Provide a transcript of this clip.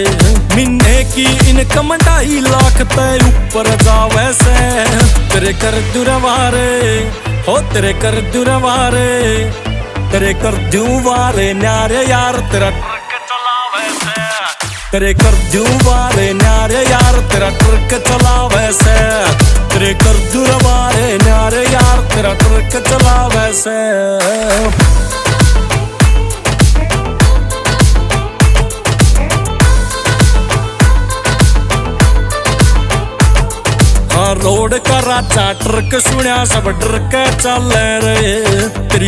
महीने की इनकम 2.5 लाख तय ऊपर जावे से। तेरे कर दुरवारे हो तेरे कर दुरवारे, तेरे कर दुवारे न्यारे यार तेरा ट्रक चलावे से। तेरे कर दुवारे न्यारे यार तेरा ट्रक चलावे से। तेरे कर दुरवारे न्यारे यार तेरा ट्रक चलावे से। रोड का राजा ट्रक सुनिया सब डर के चल रहे। तेरी